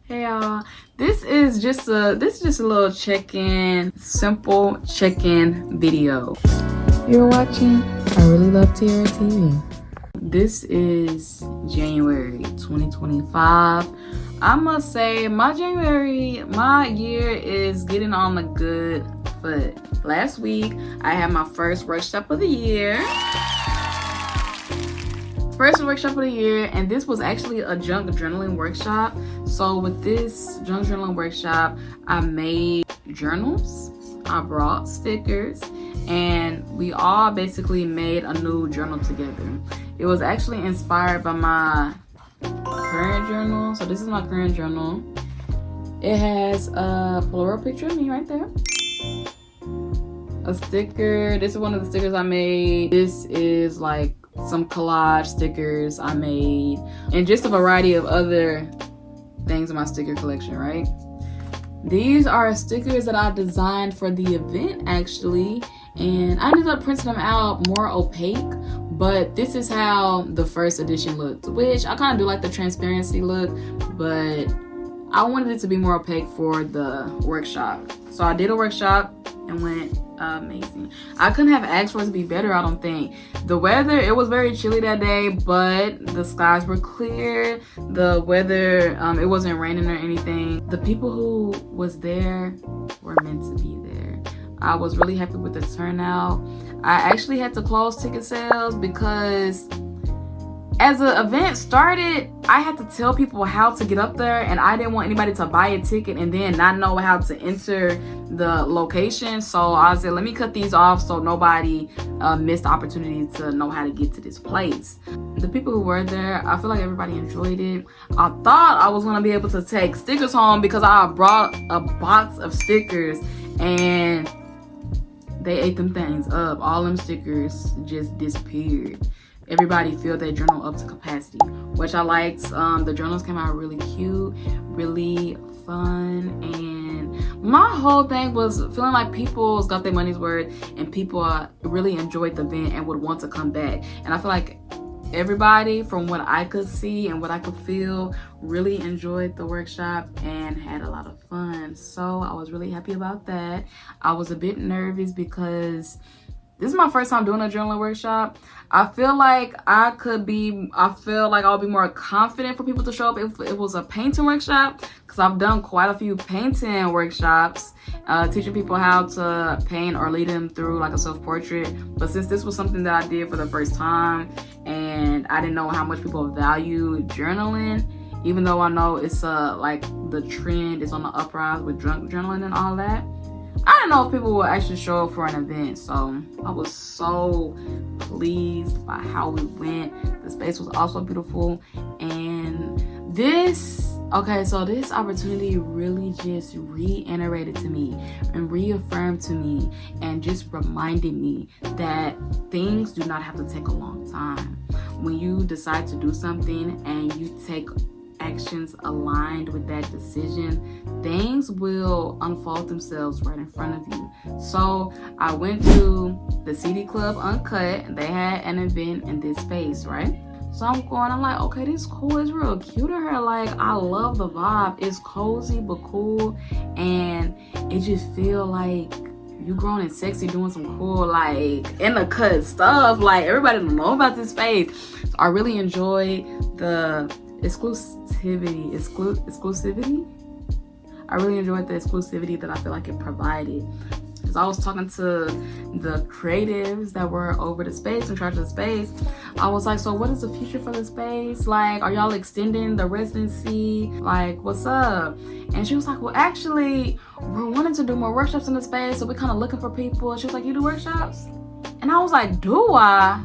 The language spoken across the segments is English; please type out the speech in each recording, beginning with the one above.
Hey y'all, this is just a little check-in, simple check-in video. You're watching I Really Love Tierra TV. This is January 2025. I must say my year is getting on a good foot. Last week I had my first workshop of the year. And this was actually a junk journaling workshop. So with this junk journaling workshop, I made journals, I brought stickers, and we all basically made a new journal together. It was actually inspired by my current journal. So this is my current journal. It has a Polaroid picture of me right there. A sticker. This is one of the stickers I made. This is like some collage stickers I made, and just a variety of other things in my sticker collection, right? These are stickers that I designed for the event actually, and I ended up printing them out more opaque, but this is how the first edition looked, which I kind of do like the transparency look, but I wanted it to be more opaque for the workshop. So I did a workshop and went amazing. I couldn't have asked for it to be better, I don't think. The weather, it was very chilly that day, but the skies were clear. The weather, it wasn't raining or anything. The people who was there were meant to be there. I was really happy with the turnout. I actually had to close ticket sales because as the event started, I had to tell people how to get up there, and I didn't want anybody to buy a ticket and then not know how to enter the location. So I said, let me cut these off so nobody missed the opportunity to know how to get to this place. The people who were there, I feel like everybody enjoyed it. I thought I was gonna be able to take stickers home because I brought a box of stickers, and they ate them things up. All them stickers just disappeared. Everybody filled their journal up to capacity, which I liked. The journals came out really cute, really fun, and my whole thing was feeling like people got their money's worth and people really enjoyed the event and would want to come back. And I feel like everybody, from what I could see and what I could feel, really enjoyed the workshop and had a lot of fun. So I was really happy about that. I was a bit nervous because this is my first time doing a journaling workshop. I feel like I would be more confident for people to show up if it was a painting workshop, because I've done quite a few painting workshops, teaching people how to paint or lead them through like a self-portrait. But since this was something that I did for the first time and I didn't know how much people value journaling, even though I know it's like the trend is on the uprise with drunk journaling and all that, I didn't know if people would actually show up for an event. So I was so pleased by how we went. The space was also beautiful. And this opportunity really just reiterated to me and reaffirmed to me and just reminded me that things do not have to take a long time. When you decide to do something and you take actions aligned with that decision, things will unfold themselves right in front of you. So I went to the CD Club Uncut. They had an event in this space, right? So I'm like, okay, this is cool. It's real cute in here. Like, I love the vibe. It's cozy but cool, and it just feel like you grown and sexy doing some cool, like, in the cut stuff. Like, everybody don't know about this space. So I really enjoyed the exclusivity. I really enjoyed the exclusivity that I feel like it provided. Because I was talking to the creatives that were over the space, in charge of the space. I was like, so what is the future for the space? Like, are y'all extending the residency? Like, what's up? And she was like, well, actually, we're wanting to do more workshops in the space, so we're kind of looking for people. And she was like, you do workshops? And I was like, do I?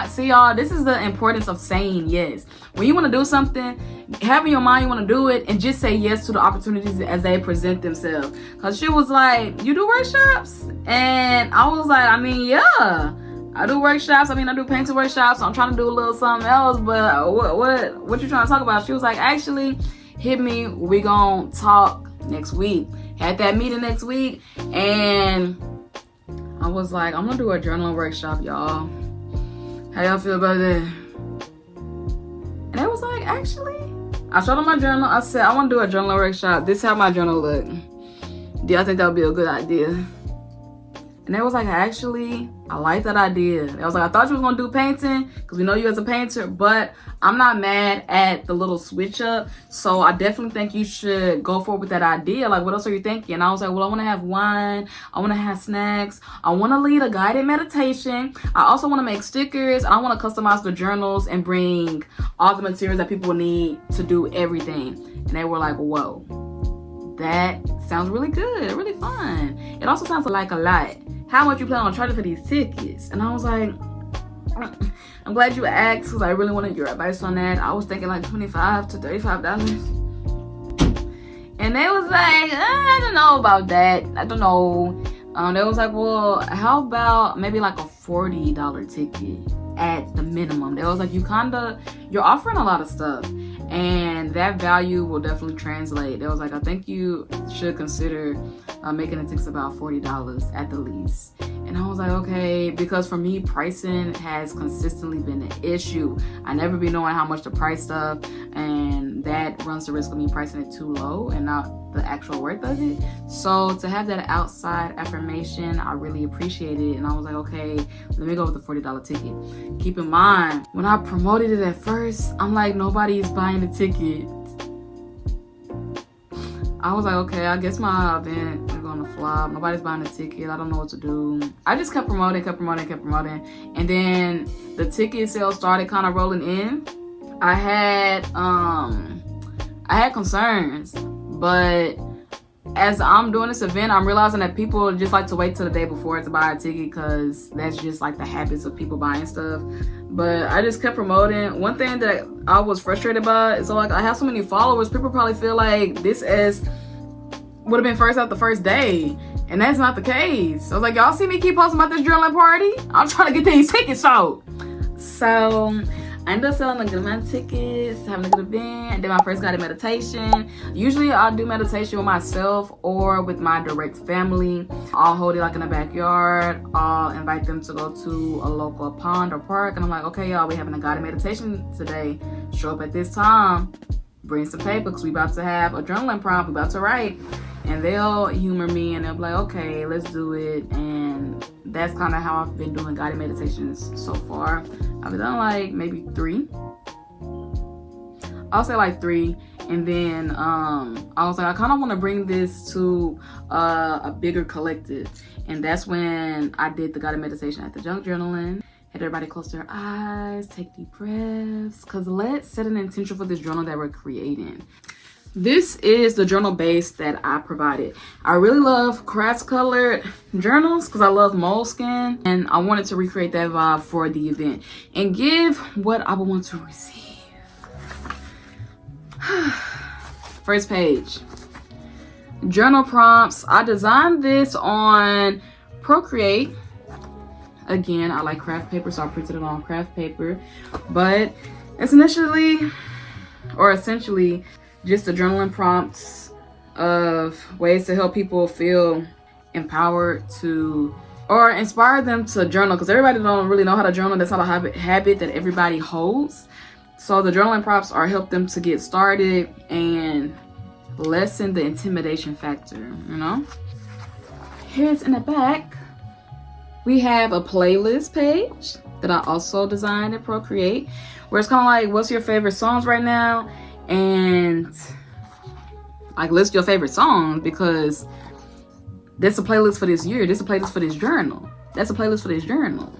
See, y'all, this is the importance of saying yes. When you want to do something, have in your mind you want to do it, and just say yes to the opportunities as they present themselves. Because she was like, you do workshops? And I was like, I mean, yeah, I do workshops. I mean, I do painting workshops. So I'm trying to do a little something else, but what you trying to talk about? She was like, actually, hit me. We gonna talk next week. Had that meeting next week, and I was like, I'm gonna do a journaling workshop, y'all. How y'all feel about that? And I was like, actually, I showed them my journal. I said, I want to do a journaling workshop. This is how my journal look. Do y'all think that would be a good idea? And they was like, actually, I like that idea. I was like, I thought you was gonna do painting because we know you as a painter, but I'm not mad at the little switch up. So I definitely think you should go forward with that idea. Like, what else are you thinking? And I was like, well, I want to have wine. I want to have snacks. I want to lead a guided meditation. I also want to make stickers. I want to customize the journals and bring all the materials that people need to do everything. And they were like, whoa, that sounds really good, really fun. It also sounds like a lot. How much you plan on charging for these tickets? And I was like, I'm glad you asked because I really wanted your advice on that. I was thinking like $25 to $35. And they was like, I don't know about that. I don't know. They was like, well, how about maybe like a $40 ticket at the minimum? They was like, you're offering a lot of stuff. And that value will definitely translate. They was like, I think you should consider making it takes about $40 at the least. And I was like, okay, because for me, pricing has consistently been an issue. I never be knowing how much to price stuff, and that runs the risk of me pricing it too low and not the actual worth of it. So to have that outside affirmation, I really appreciate it. And I was like, okay, let me go with the $40 ticket. Keep in mind, when I promoted it at first, I'm like, nobody's buying the ticket. I was like, okay, I guess my event is gonna flop. Nobody's buying the ticket. I don't know what to do. I just kept promoting. And then the ticket sales started kind of rolling in. I had concerns, but as I'm doing this event, I'm realizing that people just like to wait till the day before to buy a ticket because that's just like the habits of people buying stuff. But I just kept promoting. One thing that I was frustrated by is, so like, I have so many followers, people probably feel like this would have been first out the first day, and that's not the case. I was like, y'all see me keep posting about this journaling party? I'm trying to get these tickets sold. So I ended up selling a good amount of tickets, having a good event, did my first guided meditation. Usually I'll do meditation with myself or with my direct family. I'll hold it like in the backyard. I'll invite them to go to a local pond or park. And I'm like, okay, y'all, we having a guided meditation today. Show up at this time. Bring some paper because we about to have a journaling prompt. We about to write. And they'll humor me and they'll be like, okay, let's do it. And that's kind of how I've been doing guided meditations so far. I've done like maybe 3. I'll say like 3. And then I was like, I kind of want to bring this to a bigger collective. And that's when I did the guided meditation at the junk journaling. Had everybody close their eyes, take deep breaths, because let's set an intention for this journal that we're creating. This is the journal base that I provided. I really love craft colored journals because I love moleskin, and I wanted to recreate that vibe for the event and give what I would want to receive. First page, journal prompts. I designed this on Procreate. Again, I like craft paper, so I printed it on craft paper, but it's essentially just the journaling prompts of ways to help people feel empowered to, or inspire them to journal, because everybody don't really know how to journal. That's not a habit that everybody holds. So the journaling prompts are help them to get started and lessen the intimidation factor, you know? Here's in the back, we have a playlist page that I also designed in Procreate, where it's kind of like, what's your favorite songs right now? And like, list your favorite songs, because that's a playlist for this year. This is a playlist for this journal. That's a playlist for this journal.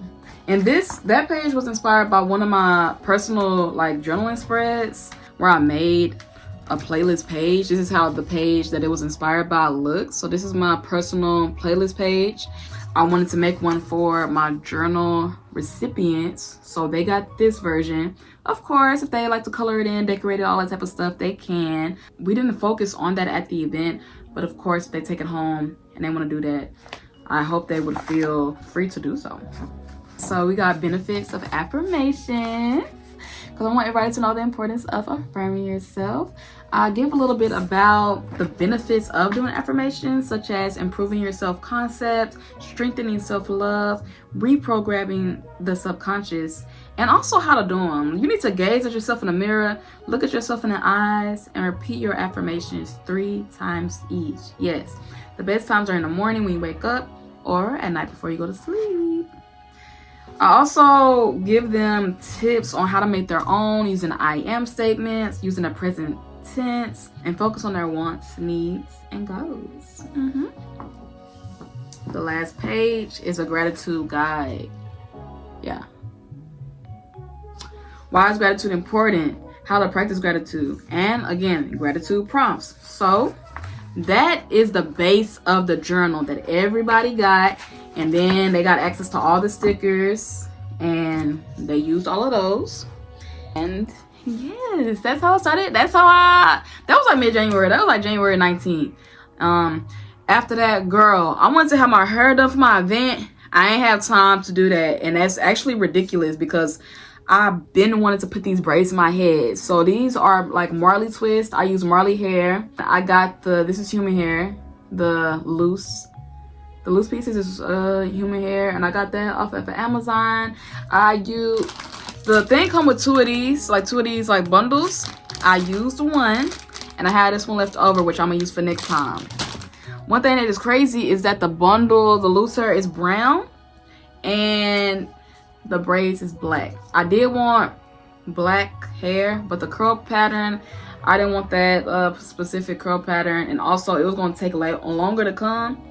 And that page was inspired by one of my personal like journaling spreads where I made a playlist page. This is how the page that it was inspired by looks. So this is my personal playlist page. I wanted to make one for my journal recipients, so they got this version. Of course, if they like to color it in, decorate it, all that type of stuff, they can. We didn't focus on that at the event, but of course, if they take it home and they want to do that, I hope they would feel free to do so. So we got benefits of affirmation, because I want everybody to know the importance of affirming yourself. I give a little bit about the benefits of doing affirmations, such as improving your self-concept, strengthening self-love, reprogramming the subconscious, and also how to do them. You need to gaze at yourself in the mirror, look at yourself in the eyes, and repeat your affirmations 3 times each. Yes, the best times are in the morning when you wake up or at night before you go to sleep. I also give them tips on how to make their own using I am statements, using the present tense, and focus on their wants, needs, and goals. The last page is a gratitude guide. Yeah. Why is gratitude important? How to practice gratitude. And again, gratitude prompts. So that is the base of the journal that everybody got. And then they got access to all the stickers. And they used all of those. And yes, that's how I started. That was like mid-January. That was like January 19th. After that, girl, I wanted to have my hair done for my event. I ain't have time to do that. And that's actually ridiculous because I've been wanting to put these braids in my head. So these are like Marley twist. I use Marley hair. I got this is human hair. The loose pieces is human hair. And I got that off of Amazon. The thing come with two of these like bundles. I used one and I had this one left over, which I'm gonna use for next time. One thing that is crazy is that the bundle, the loose hair, is brown and the braids is black. I did want black hair, but the curl pattern, I didn't want that specific curl pattern, and also it was going to take longer to come.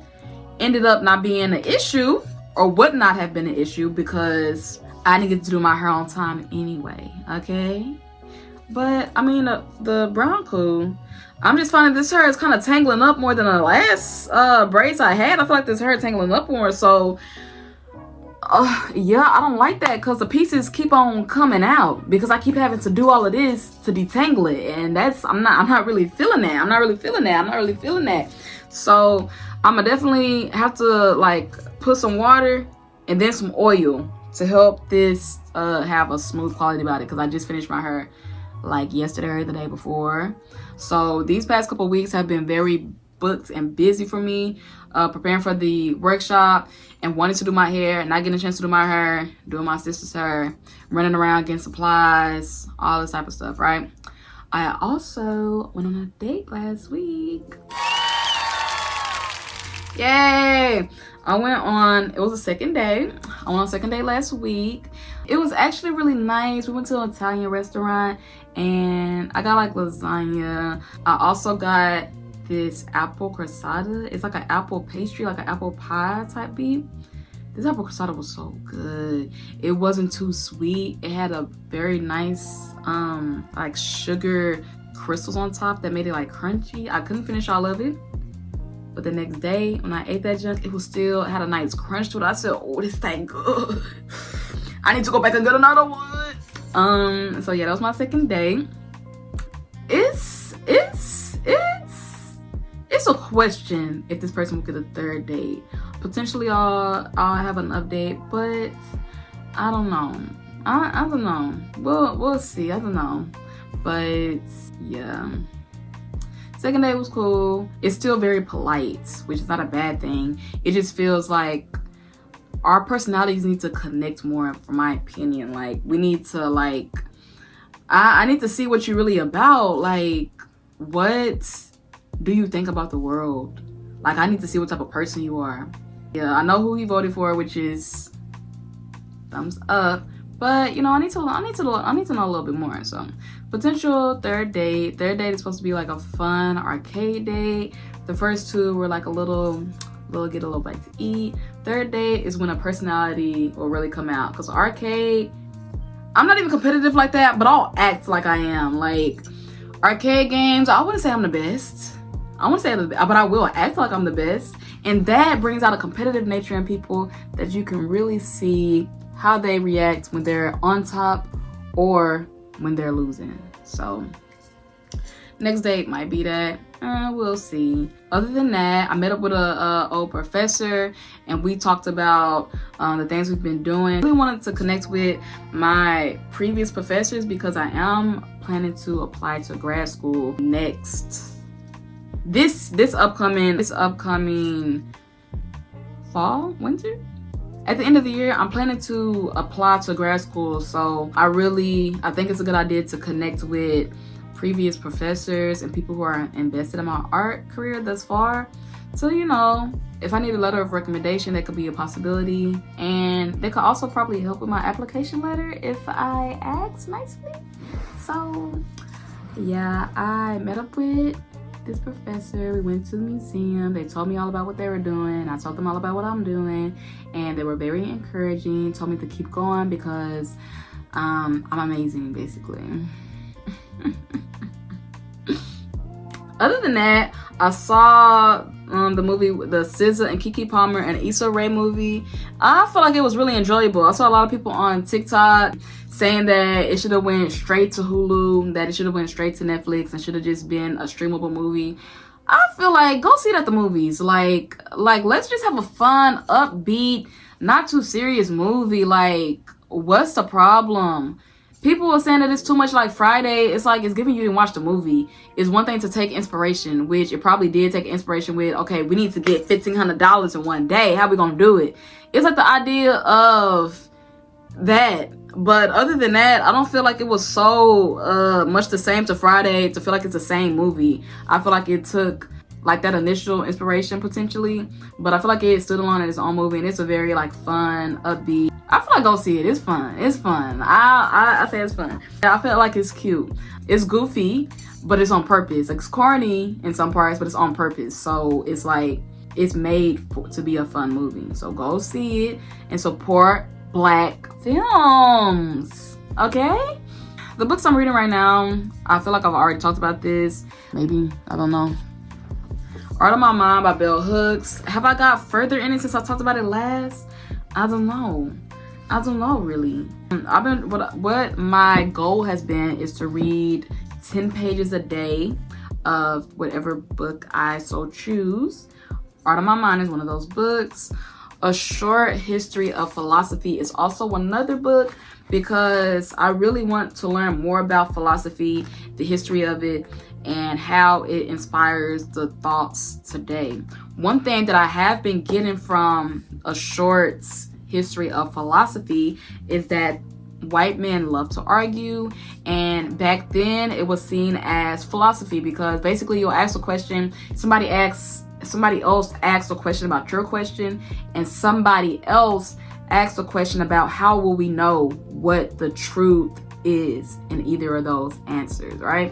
Ended up not being an issue, or would not have been an issue, because I didn't get to do my hair on time anyway. Okay, but I mean the brown cool. I'm just finding this hair is kind of tangling up more than the last braids I had. I feel like this hair is tangling up more. So, yeah, I don't like that because the pieces keep on coming out because I keep having to do all of this to detangle it, and I'm not really feeling that. I'm not really feeling that. So I'm gonna definitely have to like put some water and then some oil to help this have a smooth quality about it, because I just finished my hair like yesterday or the day before. So these past couple weeks have been very booked and busy for me, preparing for the workshop and wanting to do my hair and not getting a chance to do my hair, doing my sister's hair, running around getting supplies, all this type of stuff, right? I also went on a date last week. Yay! It was a second day. I went on a second date last week. It was actually really nice. We went to an Italian restaurant and I got like lasagna. I also got this apple crostata. It's like an apple pastry, like an apple pie type beef. This apple crostata was so good. It wasn't too sweet. It had a very nice like sugar crystals on top that made it like crunchy. I couldn't finish all of it. But the next day when I ate that junk, it had a nice crunch to it. I said, oh, this thing good. I need to go back and get another one. So yeah, that was my second day. It's a question if this person will get a third date. Potentially I'll have an update, but I don't know. I don't know. We'll see. I don't know. But yeah. Second day was cool. It's still very polite, which is not a bad thing. It just feels like our personalities need to connect more, from my opinion. Like, we need to, like, I need to see what you're really about. Like, what do you think about the world? Like, I need to see what type of person you are. Yeah, I know who he voted for, which is thumbs up. But, you know, I need to know a little bit more. So, potential third date. Third date is supposed to be like a fun arcade date. The first two were like a little get a little bite to eat. Third date is when a personality will really come out. Because arcade, I'm not even competitive like that, but I'll act like I am. Like, arcade games, I wouldn't say I'm the best. But I will act like I'm the best. And that brings out a competitive nature in people that you can really see how they react when they're on top or when they're losing. So next date might be that. We'll see. Other than that, I met up with a old professor and we talked about the things we've been doing. I really wanted to connect with my previous professors because I am planning to apply to grad school next this upcoming fall, winter. at the end of the year, I'm planning to apply to grad school. So I think it's a good idea to connect with previous professors and people who are invested in my art career thus far. So, you know, if I need a letter of recommendation, that could be a possibility. And they could also probably help with my application letter if I ask nicely. So yeah, I met up with this professor. We went to the museum. They told me all about what they were doing. I told them all about what I'm doing, and they were very encouraging, told me to keep going because I'm amazing, basically. Other than that, I saw the movie, the SZA and Keke Palmer and Issa Rae movie. I felt like it was really enjoyable. I saw a lot of people on TikTok saying that it should have went straight to Hulu, that it should have went straight to Netflix and should have just been a streamable movie. I feel like go see it at the movies. Like let's just have a fun, upbeat, not too serious movie. Like, what's the problem? People are saying that it's too much like Friday. It's like it's giving you to watch the movie. It's one thing to take inspiration, which it probably did take inspiration with, okay, we need to get $1,500 in one day. How we gonna do it? It's like the idea of that. But other than that, I don't feel like it was so much the same to Friday to feel like it's the same movie. I feel like it took like that initial inspiration potentially, but I feel like it stood alone in its own movie, and it's a very like fun, upbeat. I feel like go see it. It's fun. It's fun. I say it's fun. I feel like it's cute. It's goofy, but it's on purpose. Like, it's corny in some parts, but it's on purpose. So it's like it's made to be a fun movie. So go see it and support Black films. Okay? The books I'm reading right now, I feel like I've already talked about this. Maybe, I don't know. Art of My Mind by Bell Hooks. Have I got further in it since I talked about it last? I don't know really. What my goal has been is to read 10 pages a day of whatever book I so choose. Art of My Mind is one of those books. A Short History of Philosophy is also another book because I really want to learn more about philosophy, the history of it, and how it inspires the thoughts today. One thing that I have been getting from A Short History of Philosophy is that white men love to argue, and back then it was seen as philosophy because basically you'll ask a question, somebody else asks a question about your question, and somebody else asks a question about how will we know what the truth is in either of those answers, right?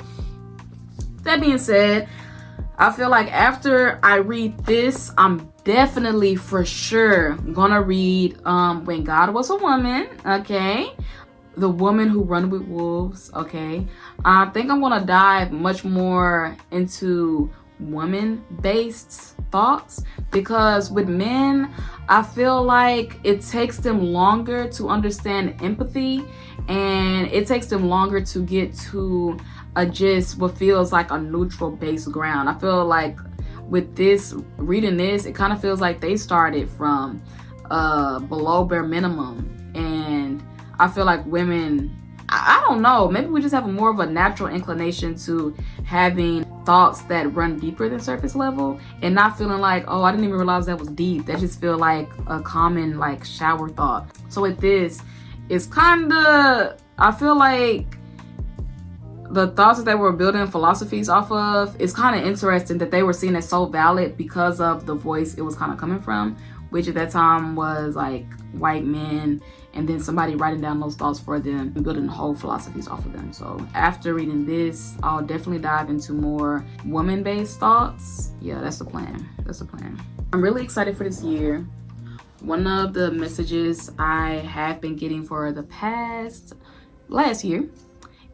That being said, I feel like after I read this, I'm definitely for sure gonna read When God Was a Woman, okay? The Woman Who Run with Wolves, okay? I think I'm gonna dive much more into woman-based thoughts because with men, I feel like it takes them longer to understand empathy, and it takes them longer to get to just what feels like a neutral base ground. I feel like with this, reading this, it kind of feels like they started from below bare minimum, and I feel like women, I don't know, maybe we just have more of a natural inclination to having thoughts that run deeper than surface level and not feeling like, oh, I didn't even realize that was deep. That just feel like a common like shower thought. So with this, it's kind of, I feel like the thoughts that they were building philosophies off of, it's kind of interesting that they were seen as so valid because of the voice it was kind of coming from, which at that time was like white men, and then somebody writing down those thoughts for them and building whole philosophies off of them. So after reading this, I'll definitely dive into more woman-based thoughts. Yeah, that's the plan. That's the plan. I'm really excited for this year. One of the messages I have been getting for the last year,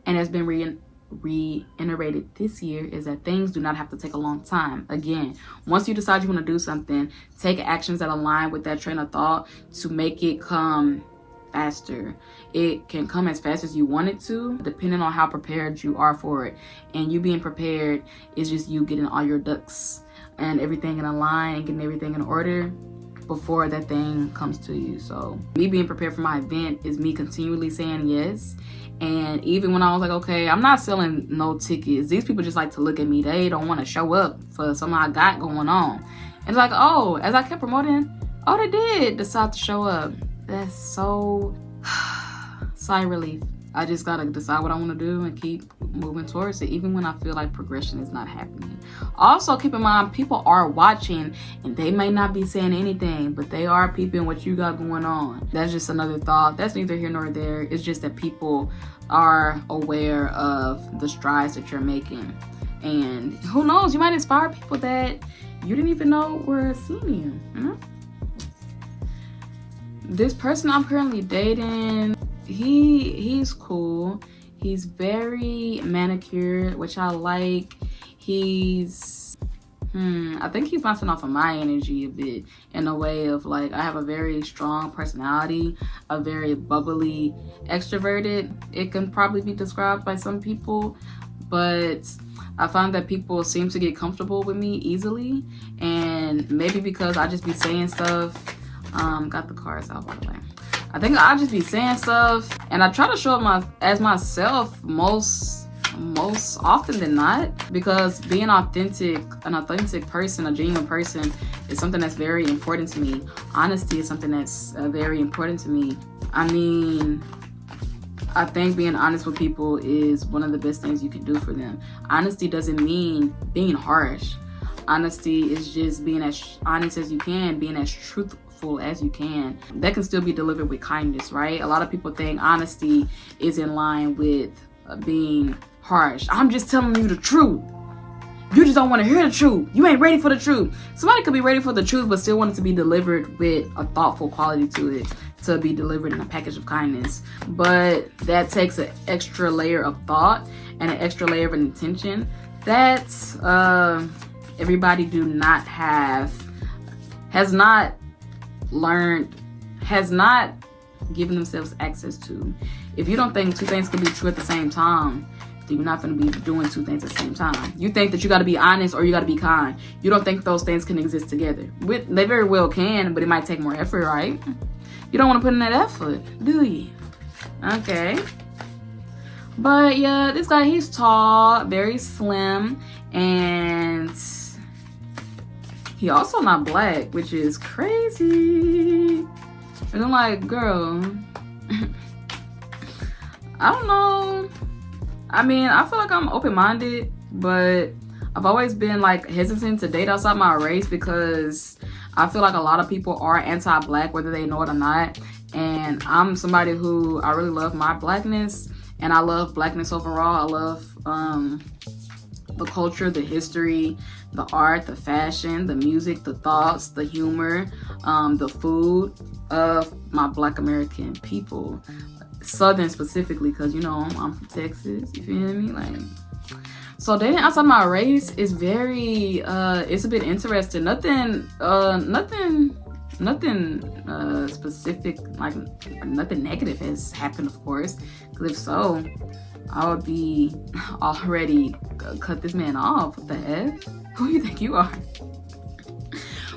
and has been reiterated this year, is that things do not have to take a long time. Again, once you decide you want to do something, take actions that align with that train of thought to make it come faster. It can come as fast as you want it to, depending on how prepared you are for it. And you being prepared is just you getting all your ducks and everything in a line and getting everything in order before that thing comes to you. So me being prepared for my event is me continually saying yes. And even when I was like, okay, I'm not selling no tickets, these people just like to look at me. They don't want to show up for something I got going on. And it's like, oh, as I kept promoting Oh, they did decide to show up. That's so sigh relief. I just gotta decide what I want to do and keep moving towards it, even when I feel like progression is not happening. Also, keep in mind, people are watching and they may not be saying anything, but they are peeping what you got going on. That's just another thought. That's neither here nor there. It's just that people are aware of the strides that you're making. And who knows, you might inspire people that you didn't even know were seeing you, you know? This person I'm currently dating, he's cool. He's very manicured, which I like. He's I think he's bouncing off of my energy a bit, in a way of like, I have a very strong personality, a very bubbly extroverted. It can probably be described by some people, but I find that people seem to get comfortable with me easily, and maybe because I just be saying stuff. Got the cards out, by the way. I think I just be saying stuff, and I try to show up as myself most often than not, because being an authentic person, a genuine person, is something that's very important to me. Honesty is something that's very important to me. I mean, I think being honest with people is one of the best things you can do for them. Honesty doesn't mean being harsh. Honesty is just being as honest as you can, being as truthful as you can. That can still be delivered with kindness, right? A lot of people think honesty is in line with being harsh. I'm just telling you the truth. You just don't want to hear the truth. You ain't ready for the truth. Somebody could be ready for the truth, but still want it to be delivered with a thoughtful quality to it, to be delivered in a package of kindness. But that takes an extra layer of thought and an extra layer of intention that everybody has not given themselves access to. If you don't think two things can be true at the same time, then you're not going to be doing two things at the same time. You think that you got to be honest or you got to be kind. You don't think those things can exist together. They very well can, but it might take more effort, right? You don't want to put in that effort, do you? Okay. But yeah, this guy, he's tall, very slim, and he also not black, which is crazy. And I'm like, girl, I don't know. I mean, I feel like I'm open-minded, but I've always been like hesitant to date outside my race, because I feel like a lot of people are anti-black, whether they know it or not. And I'm somebody who, I really love my blackness, and I love blackness overall. I love the culture, the history, the art, the fashion, the music, the thoughts, the humor, the food of my Black American people. Southern specifically, because you know I'm from Texas, you feel me? Like, so dating outside my race is very it's a bit interesting. Nothing specific, like nothing negative has happened, of course, because if so, I would be already cut this man off. What the F? Who you think you are?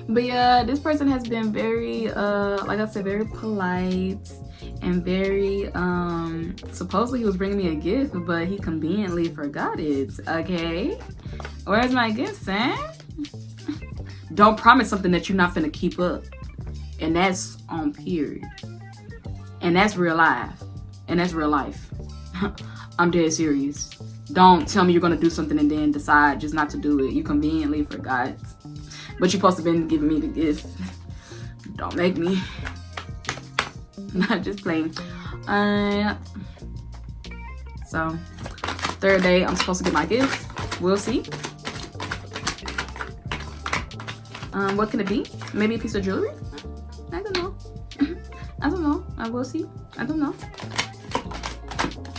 But yeah, this person has been very like I said, very polite and very supposedly he was bringing me a gift, but he conveniently forgot it. Okay, where's my gift, Sam? Don't promise something that you're not finna keep up, and that's on period, and that's real life, and that's real life. I'm dead serious. Don't tell me you're gonna do something and then decide just not to do it. You conveniently forgot, but you're supposed to have been giving me the gift. Don't make me. Not just playing. So third day, I'm supposed to get my gift. We'll see. What can it be? Maybe a piece of jewelry? I don't know. I don't know. I will see. I don't know.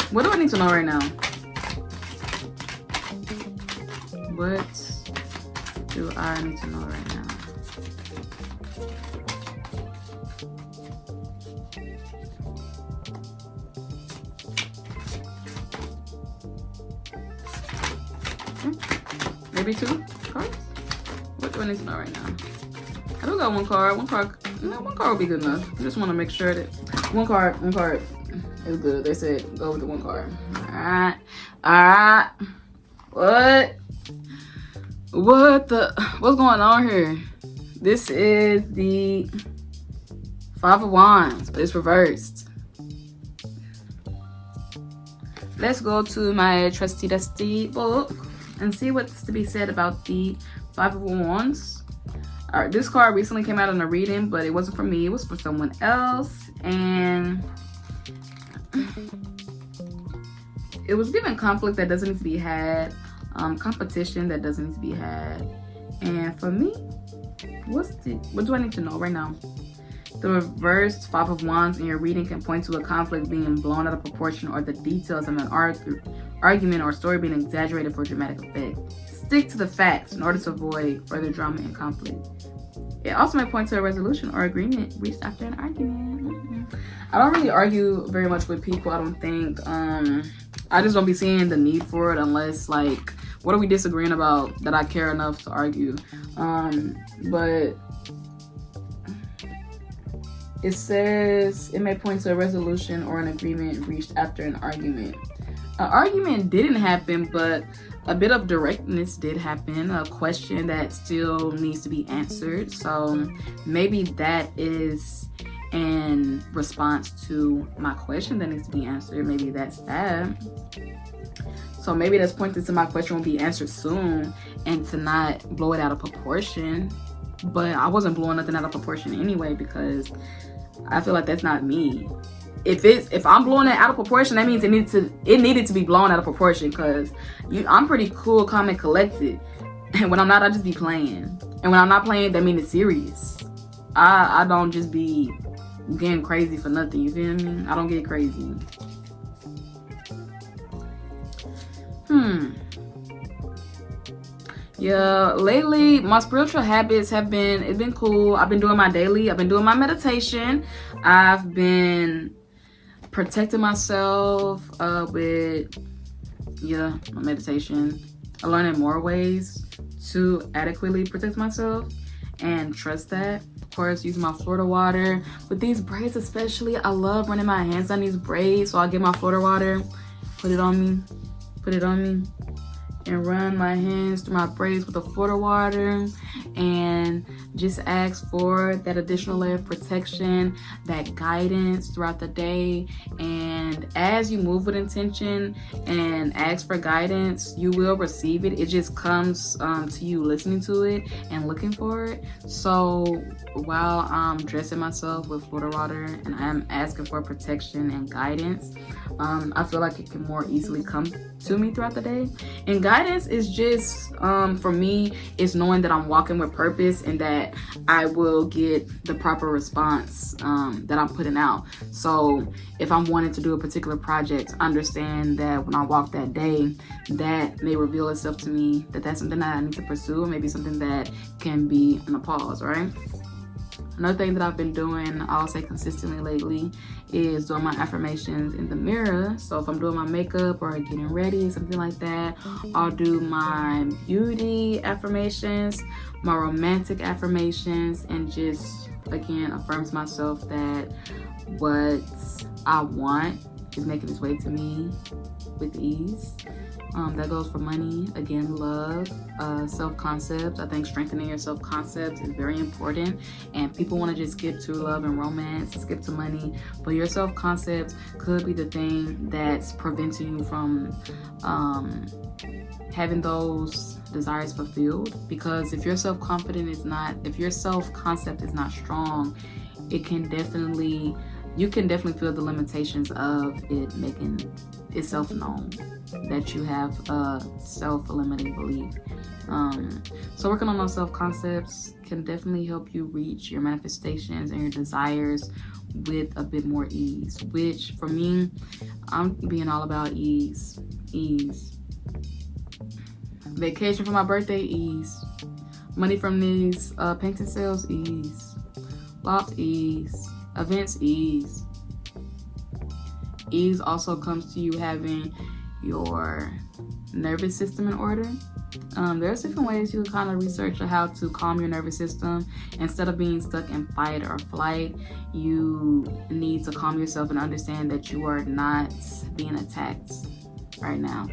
What do I need to know right now? What do I need to know right now? Maybe two cards? What do I need to know right now? I do got one card. One card would be good enough. I just want to make sure that one card is good. They said go with the one card. Alright. What's going on here? This is the Five of Wands, but it's reversed. Let's go to my trusty dusty book and see what's to be said about the Five of Wands. All right, this card recently came out in a reading, but it wasn't for me. It was for someone else. And it was given conflict that doesn't need to be had. Competition that doesn't need to be had. And for me, what do I need to know right now? The reversed Five of Wands in your reading can point to a conflict being blown out of proportion or the details of an argument or story being exaggerated for dramatic effect. Stick to the facts in order to avoid further drama and conflict. It also may point to a resolution or agreement reached after an argument. I don't really argue very much with people, I don't think. I just don't be seeing the need for it unless, like, what are we disagreeing about that I care enough to argue? But it says it may point to a resolution or an agreement reached after an argument. An argument didn't happen, but a bit of directness did happen. A question that still needs to be answered. So maybe that is in response to my question that needs to be answered. Maybe that's that. So maybe that's pointing to my question will be answered soon and to not blow it out of proportion. But I wasn't blowing nothing out of proportion anyway because I feel like that's not me. If I'm blowing it out of proportion, that means it needed to be blown out of proportion because I'm pretty cool, calm, and collected. And when I'm not, I just be playing. And when I'm not playing, that means it's serious. I don't just be getting crazy for nothing. You feel me? I don't get crazy. Yeah, lately my spiritual habits it's been cool. I've been doing my daily, I've been doing my meditation. I've been protecting myself with my meditation. I'm learning more ways to adequately protect myself and trust that. Of course, using my Florida water. With these braids especially, I love running my hands on these braids. So I'll get my Florida water, put it on me, and run my hands through my braids with the Florida water and just ask for that additional layer of protection, that guidance throughout the day. And as you move with intention and ask for guidance, you will receive it. It just comes to you listening to it and looking for it. So while I'm dressing myself with Florida water and I'm asking for protection and guidance, I feel like it can more easily come to me throughout the day. And guidance is just for me, it's knowing that I'm walking with purpose and that I will get the proper response that I'm putting out. So if I'm wanting to do a particular project, understand that when I walk that day, that may reveal itself to me that that's something that I need to pursue, or maybe something that can be on a pause, right? Another thing that I've been doing, I'll say consistently lately, is doing my affirmations in the mirror. So if I'm doing my makeup or getting ready, something like that, I'll do my beauty affirmations, my romantic affirmations, and just, again, affirms myself that what I want is making its way to me with ease. That goes for money, again, love, self-concept. I think strengthening your self-concept is very important, and people want to just skip to love and romance, skip to money, but your self-concept could be the thing that's preventing you from having those desires fulfilled. Because if your self-concept is not strong, you can definitely feel the limitations of it making itself known that you have a self-limiting belief. So working on those self-concepts can definitely help you reach your manifestations and your desires with a bit more ease, which for me, I'm being all about ease. Vacation for my birthday, ease. Money from these painting sales, ease. Loft, ease. Events, ease. Ease also comes to you having your nervous system in order. There's different ways you can kind of research how to calm your nervous system. Instead of being stuck in fight or flight, you need to calm yourself and understand that you are not being attacked right now,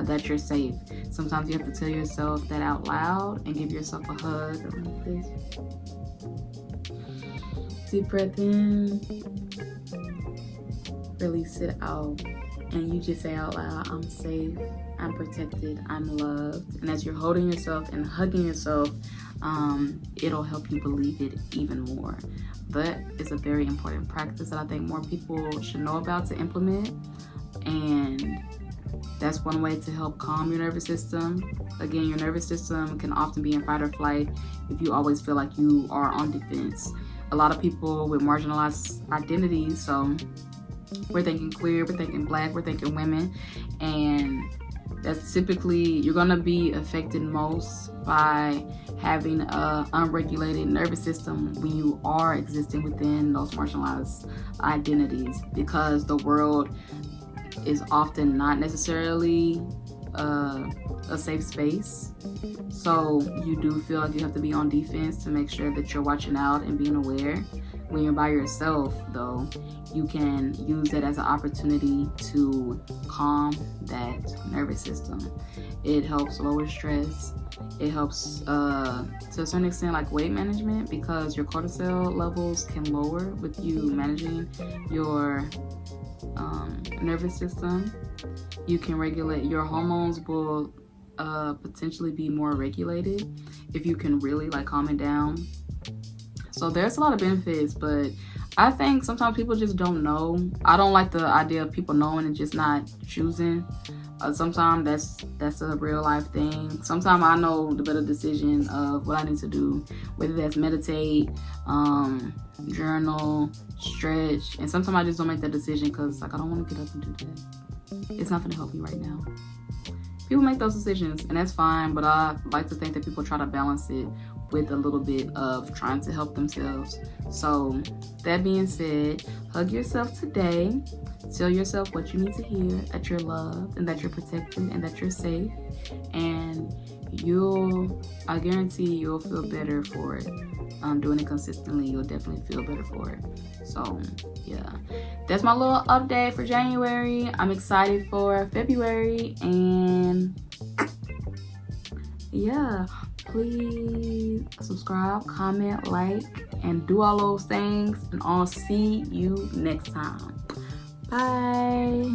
that you're safe. Sometimes you have to tell yourself that out loud and give yourself a hug like this. Deep breath in, release it out, and you just say out loud, I'm safe, I'm protected, I'm loved. And as you're holding yourself and hugging yourself, it'll help you believe it even more. But it's a very important practice that I think more people should know about to implement. And that's one way to help calm your nervous system. Again, your nervous system can often be in fight or flight if you always feel like you are on defense. A lot of people with marginalized identities, so we're thinking queer, we're thinking Black, we're thinking women, and that's typically, you're gonna be affected most by having an unregulated nervous system when you are existing within those marginalized identities, because the world is often not necessarily a safe space. So you do feel like you have to be on defense to make sure that you're watching out and being aware. When you're by yourself, though, you can use it as an opportunity to calm that nervous system. It helps lower stress. It helps to a certain extent like weight management, because your cortisol levels can lower with you managing your nervous system. You can regulate your hormones, will potentially be more regulated if you can really like calm it down. So there's a lot of benefits, but I think sometimes people just don't know. I don't like the idea of people knowing and just not choosing. Sometimes that's a real life thing. Sometimes I know the better decision of what I need to do, whether that's meditate, journal, stretch, and sometimes I just don't make that decision because like I don't want to get up and do that. It's not going to help me right now. People make those decisions, and that's fine, but I like to think that people try to balance it with a little bit of trying to help themselves. So that being said, hug yourself today. Tell yourself what you need to hear, that you're loved and that you're protected and that you're safe, and I guarantee you'll feel better for it. Doing it consistently, you'll definitely feel better for it. So yeah, that's my little update for January. I'm excited for February, and yeah, please subscribe, comment, like, and do all those things, and I'll see you next time. Bye.